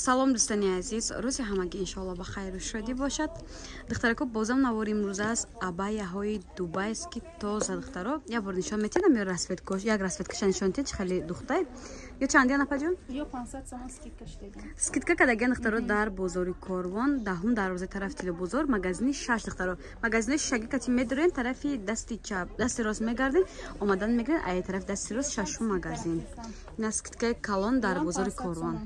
салом дӯстони азиз, рӯзи ҳамагӣ иншоалло ба хайру шодӣ бошад. Духтарако бозам навори имрӯза аст абаяҳои дубайст ки тоза духтаро як бор нишон метиҳам ё расветкош як расветкаша нишон тиҳед чи хеле духтай ё чандия напаҷон ё 500 сомон скидка шудаган скидка кадаген духтаро дар бозори Корвон даҳум дарвозаи тарафи телебозор магазини 6 духтаро магазини шишаги кати медурен тарафи дасти чап дасти рост мегардин омадан мегирен ай тарафи дасти рост шашум магазин ина скидкаи калон дар бозори Корвон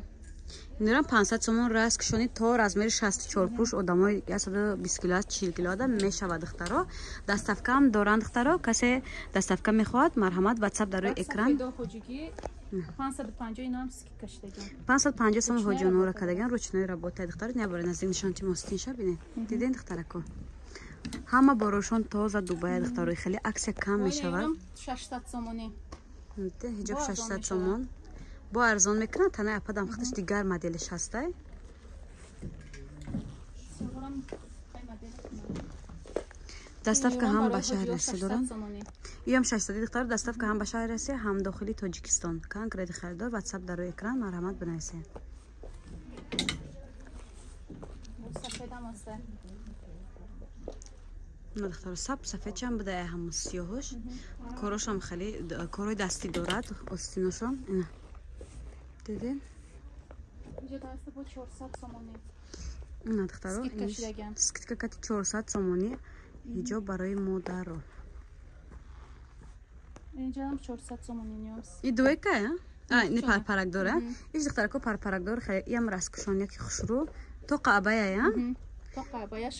Нурам 500 сомон раст кишони то размери 64 пуш одамои 120 кило 40 кило адам мешавад духтаро даставка ҳам доранд духтаро касе даставка мехоҳад марҳамат WhatsApp дар рӯи экран 550 инам скидка шудаган 550 сомон ҳоҷонора кадаган ручной работа духтаро нябаре наздик нишонти мостин шабине диден духтарако ҳама борошон тоза дубай духтаро хеле аксия кам мешавад 600 сомони ҳиҷоб 600 сомон бо арзон мекунад танаи ападам хаташ дигар моделиш ҳастай доставка ҳам ба шаҳри Россия дорам ям 600 духтар доставка ҳам ба шаҳри Россия ҳам дохили Тоҷикистон конкрет харидор WhatsApp дар рӯи экран марҳамат бинависед на духтар сафед чам буда ҳам сиёҳош корошам хеле корои дастӣ дорад остиношон ина Дидин? На духтаро скидка кати 400 сомони ҳиҷоб барои модарро инҷам 400 сомони ниёс и дуэка не парпаракдора иш духтарако парпаракдор хеле ям раскушон яки хушру то қабая я то қабая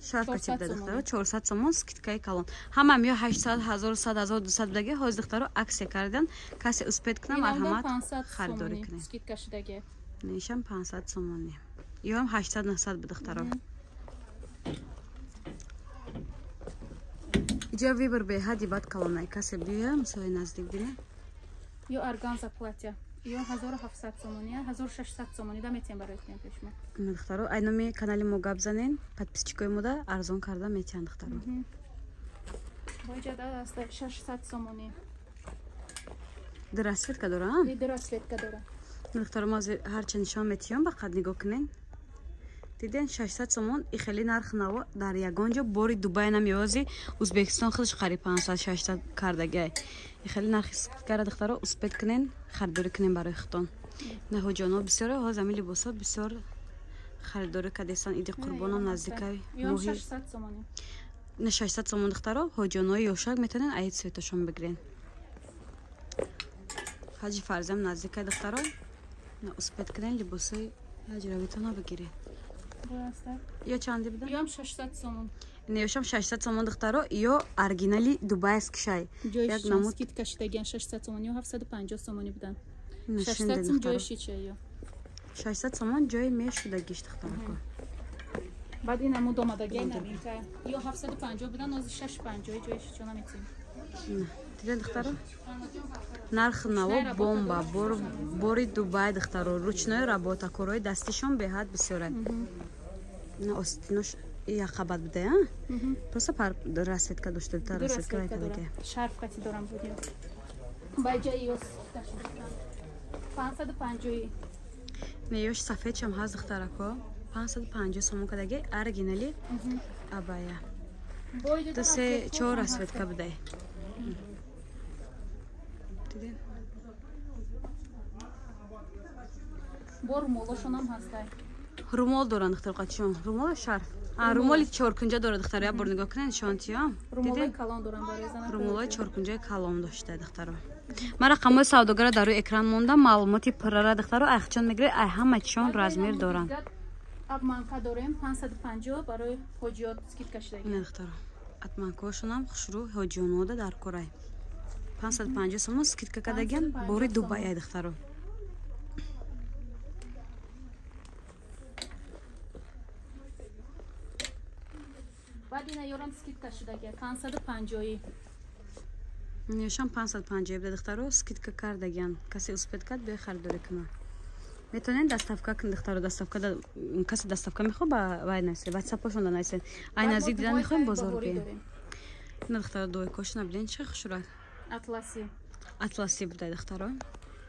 шарф кати духтаро 400 сомон скидкаи калон ҳамам ё 800 1100 1200 будаги ҳоз духтаро аксия кардан касе успед кунам марҳамат харидорӣ кунем скидка шудаги нишам 500 сомони ё ҳам 800 900 бу духтаро иҷа вибр беҳади бад калонай касе бия мисоли наздик бина ё арганза платья ё 1700 сомони 1600 сомони да метем барои кунем пешма духтаро ай номи канали мо гап занен подписчикои мода арзон карда метиҳанд духтаро боҷада аст 600 сомони расветка дора расветка дора духтаро мо ҳарче нишон метиҳам ба қад нигоҳ кунен диден 600 сомон и хеле нарх наво дар ягон ҷо бори дубай намёзи узбекистон худаш қариб 500 600 кардагай и хеле нархи скидкара духтаро успед кунен харидорӣ кунен барои худтон наҳоҷоно бисёре ҳоз ами либосо бисёр харидорӣ кардесан иди қурбоном наздикай моҳи 600 сомони на 600 сомон духтаро ҳоҷонои ёшак метавонен аи цветашон бигирен ҳаҷи фарзиам наздикай духтаро на успед кунен либосои ҳаҷравитона бигирен ё чанди буда ям 600 сомон неёшам 600 сомон духтаро ё оригинали дубайс кишай як намуд скидка шудаган 600 сомон ё 750 сомони будан 600 сомон ҷои шича ё 600 сомон ҷои мешудагиш духтарако баъд ин намуд омадагай новинка ё 750 будан ози 650 ҷои шича наметем дидан духтаро нарх наво бомба бори дубай духтаро ручной работа корои дастишон беҳад бисёра на остинош яқабат буда просто расветка дошта та расветка кадаге шарф кати дорам будем байҷаи ёс 550 неёш сафед чам ҳаст духтарако 550 сомон кадаге оригинали абая ду се 4 расветка будай бор молошонам ҳастай румол доранд духтаро қатишон румол шарф румоли чоркунҷа дорад духтаро як бор нигоҳ кунед нишонтиём румолои калон дорам барои зана румолои чоркунҷаи калон дошта духтаро ман рақамҳои савдогара дар рӯи экран мондам маълумоти пуррара духтаро айхчон мегиред ай ҳамачон размер доранд абманка дорем 550 барои ҳоҷиёт скидка шудаги ина духтаро атманкаҳошонам хушрӯ ҳоҷионода дар корай 550 сомон скидка кадаган бори дубай духтаро баъд ина ёрам скидка шудаги 550 нишам 550 буда духтаро скидка кардаган касе успед кард бе харидорӣ кунад метавонед доставка кунед духтаро доставка касе доставка мехоҳ ба вай нависе WhatsApp-ошон нависе ай наздик дидан мехоҳем бозор бием ина духтаро дуйкош набиден чӣ хушрат атласи атласи буда духтаро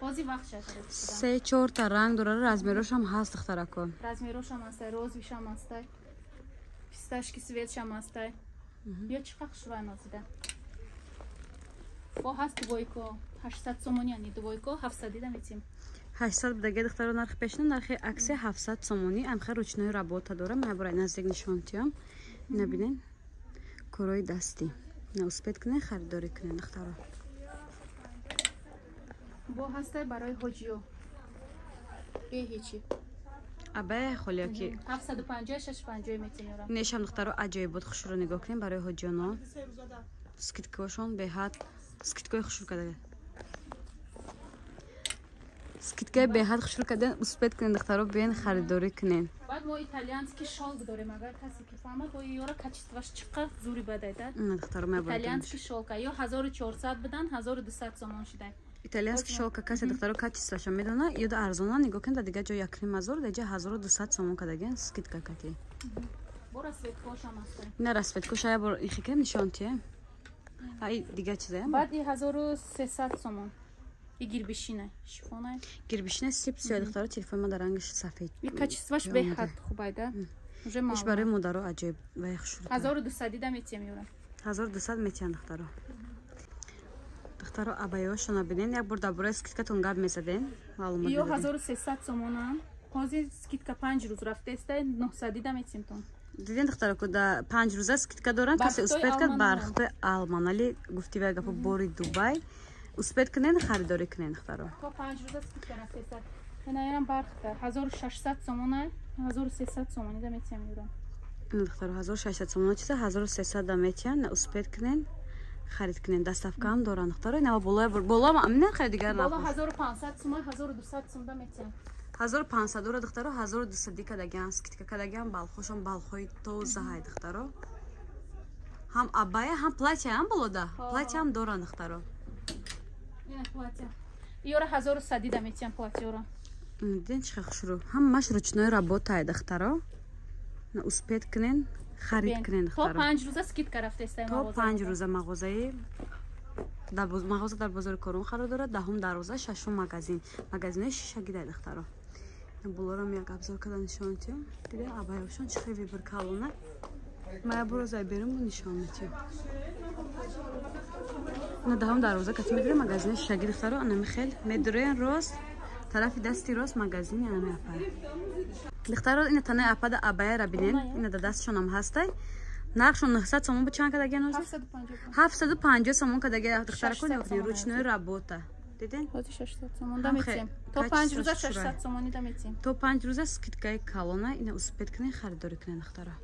бози вақт шад 3-4 та ранг дорад, размерош ҳам ҳаст духтарако. размерош ҳам ҳастай, розовиш ҳам ҳастай, писташки светш ҳам ҳастай. ё чӣ қадр хушрӯй нозида. бо ҳаст дувойко 800 сомони ани дувойко 700 дида метим. 800 будаги духтаро нархи пешна, нархи акси 700 сомони. Амхе ручной работа дора. Май бурай наздик нишонтиям. Набинен. Корои дасти. На успет кунен, харидорӣ кунен духтаро. бо ҳастай барои ҳоҷиё. бе ҳечи. Абай холиёки 750 650 метим ёра. нешам духтаро аҷоибот хушро нигоҳ кунем барои ҳоҷиёно. Скидкаошон беҳад скидкаи хушро кардаган. скидкаи беҳад хушро кардан успет кунен духтаро биен харидорӣ кунен. баъд мо итальянский шолк дорем, агар касе ки фаҳмад бо ёра качестваш чӣ қадр зури бадайда. На духтаро мебарам. итальянский шолка ё 1400 бидан 1200 сомон шидай. итальянский шолка касе духтаро качестваша медона ёда арзона нигоҳ кунен дар дигар ҷо 1,5 даҷа 1200 сомон кардаган скидка кати. бо расветкошам ҳастай. ина расветкоша я бор ихикем нишонтие. Ай дигар чизая. баъд и 1300 сомон. и гирбишина шифонай. гирбишина сип сиё духтаро телефон ма дар рангиш сафед. и качестваш беҳад хубайда. уже иш барои модаро аҷоиб ва хушро. 1200 дида метем ёра. 1200 метиан духтаро. духтаро абаёшона бинен як бор дар бораи скидкатон гап мезадем. маълумот ё 1300 сомона. ҳозир скидка 5 рӯз рафтаеста 900 дида метем тон. диден духтаро ку да 5 рӯза скидка доран касе успет кард бархтои алман али гуфтива гапо бори дубай успет кунен харидорӣ кунен духтаро. то 5 рӯза скидка рафтаеста. инаярам бархта 1600 сомона 1300 сомони да метем ёра. ин духтаро 1600 сомона чиза 1300 да метиан на успет кунен харид кунен даставка ҳам доран духтаро. ина боло амина харидигар боло 1500 сомон 1200 сом да метем. 1500 дора духтаро 1200 ди кадаган скидка кадаган балхошон балхои тозаҳай духтаро. ҳам абая ҳам платья ҳам болода платья ҳам доран духтаро. ина платья ёра 1100 дида метем платьёро. диден чӣ қадр хушрӯ ҳамаш ручной работае духтаро. на успет кунен харид кунен то духтаро. 5 рӯза скидка рафтаеста то 5 рӯза мағозаи мағоза дар бозори Корвон қарор дорад. даҳум дарвоза шашум магазини шишагидай духтаро. булорам як абзор када нишонтиё диде абаёшон чӣ қадр вибр калона мая бурозай берум бу нишон метиё. на даҳум дарвоза кати медуре магазини шишаги духтаро анами хел медурен рост тарафи дасти рост магазини анами апа духтаро ина танаи апада абаяра бинен ина да дастшонам ҳастай. нархшон 900 сомон бу чанд кадаган ҳозир 750 сомон кадаган духтаро куни ручной работа диден ҳозир 600 сомон да метем. то 5 рӯза 600 сомони да метем. то 5 рӯза скидкаи калона ина успет кунен харидорӣ кунен духтаро.